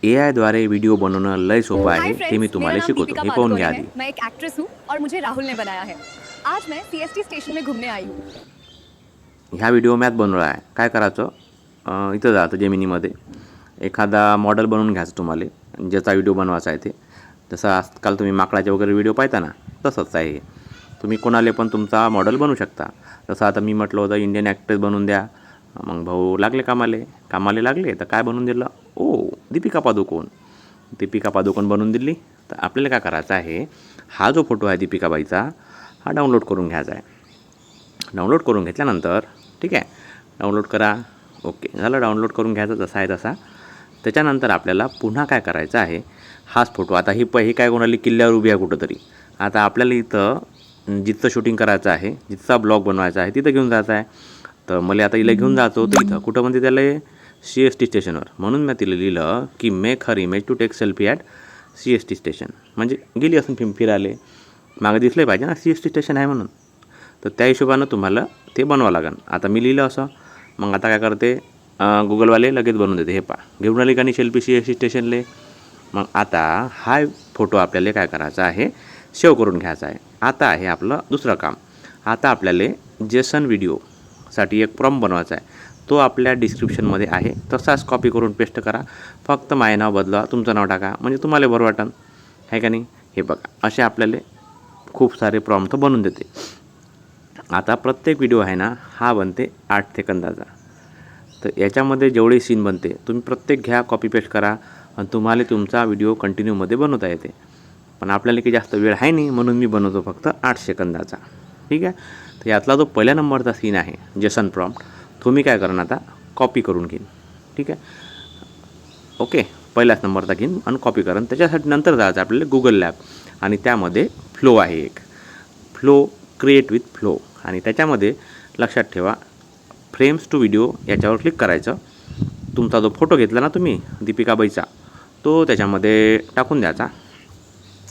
एआयद्वारे video बनवणं लय सोपं हाय आहे, ते मी फ्रेंड्स, मेरा तुम्हाला नाम शिकवतो. दीपिका हे पाहून पादुकोणे घ्या है। आधी. मैं एक एक्ट्रेस हूँ और मुझे राहुल ने बनाया है। आज मैं सीएसटी स्टेशन में घूमने आई हूँ। ह्या व्हिडिओ मॅथ बनवला आहे. काय करायचं, इथं जायचं जेमिनीमध्ये. एखादा मॉडेल बनवून घ्यायचं तुम्हाला, ज्याचा व्हिडिओ बनवायचा आहे ते. जसं आजकाल तुम्ही माकडाचे वगैरे व्हिडिओ पाहता ना, तसंच आहे हे. तुम्ही कोणाला पण तुमचा मॉडेल बनवू शकता. जसं आता मी म्हटलं होतं इंडियन ॲक्ट्रेस बनवून द्या, मग भाऊ लागले कामाला लागले. तर काय बनवून दिलं, दीपिका पादुकोण. दीपिका पादुकोण बनवून दिली. तर आपल्याला काय करायचं आहे, हा जो फोटो आहे दीपिकाबाईचा, हा डाउनलोड करून घ्यायचा आहे. डाउनलोड करून घेतल्यानंतर ठीक आहे, डाउनलोड करा. ओके झालं, डाउनलोड करून घ्यायचं जसा आहे तसा. त्याच्यानंतर आपल्याला पुन्हा काय करायचं आहे, हाच फोटो आता ही काय कोणाली किल्ल्यावर उभी आहे कुठंतरी. आता आपल्याला इथं जिथं शूटिंग करायचं आहे, जिथचा ब्लॉग बनवायचा आहे तिथं घेऊन जायचं आहे. तर मला आता हिला घेऊन जायचं होतं इथं कुठं म्हणते त्याला, CST स्टेशनवर. म्हणून मी तिला लिहिलं की make her image to take selfie at CST station. म्हणजे गेली असून फिरायला मागं दिसले पाहिजे ना CST स्टेशन आहे म्हणून. तर त्या हिशोबानं तुम्हाला ते बनवावं लागेल. आता मी लिहिलं असं, मग आता काय करते, गुगलवाले लगेच बनवून देते. हे घेऊन आले का नाही सेल्फी CST स्टेशनले. मग आता हा फोटो आपल्याला काय करायचा आहे, सेव्ह करून घ्यायचा आहे. आता आहे आपलं दुसरं काम. आता आपल्याला जेसन व्हिडिओसाठी एक प्रॉम्प्ट बनवायचा आहे. तो आपल्या डिस्क्रिप्शनमध्ये आहे, तसाच कॉपी करून पेस्ट करा. फक्त माझे नाव बदला, तुमचं नाव टाका, म्हणजे तुम्हाला बरं वाटेल, आहे का नाही. हे बघा, असे आपल्याला खूप सारे प्रॉम्प्ट बनवून देते. आता प्रत्येक व्हिडिओ आहे ना, हा बनते 8 सेकंदाचा. तर याच्यामध्ये जेवढे सीन बनते तुम्ही प्रत्येक घ्या, कॉपी पेस्ट करा आणि तुम्हाला तुमचा व्हिडिओ कंटिन्यूमध्ये बनवता येते. पण आपल्याला काही जास्त वेळ आहे नाही, म्हणून मी बनवतो फक्त 8 सेकंदाचा. ठीक आहे. तर यातला जो पहिल्या नंबरचा सीन आहे जेसन प्रॉम्प्ट, तो मी काय करेन आता कॉपी करून घेईन. ठीक आहे, ओके. पहिल्याच नंबरचा घेईन आणि कॉपी करेन. त्याच्यासाठी नंतर जायचं आपल्याला गुगल लॅब, आणि त्यामध्ये फ्लो आहे एक, फ्लो क्रिएट विथ फ्लो. आणि त्याच्यामध्ये लक्षात ठेवा, फ्रेम्स टू व्हिडिओ याच्यावर क्लिक करायचं. तुमचा जो फोटो घेतला ना तुम्ही दीपिकाबाईचा, तो त्याच्यामध्ये टाकून द्यायचा.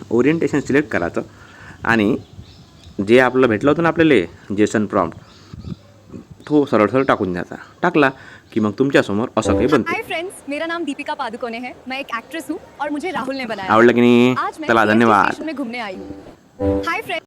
ओरिएंटेशन सिलेक्ट करायचं आणि जे आपलं भेटलं होतं ना आपल्याला जेसन प्रॉम्प्ट, तो सरळ टाकून द्यायचा. टाकला की मग तुमच्यासमोर असं काही बनते. हाय फ्रेंड्स, मेरा नाम दीपिका पादुकोणे है। मैं एक एक्ट्रेस हूँ और मुझे राहुल ने बनाया है। आवडलं की नाही? आज मैं चला सीएसटी धन्यवाद. स्टेशन में घूमने आई हूँ। Hi friends.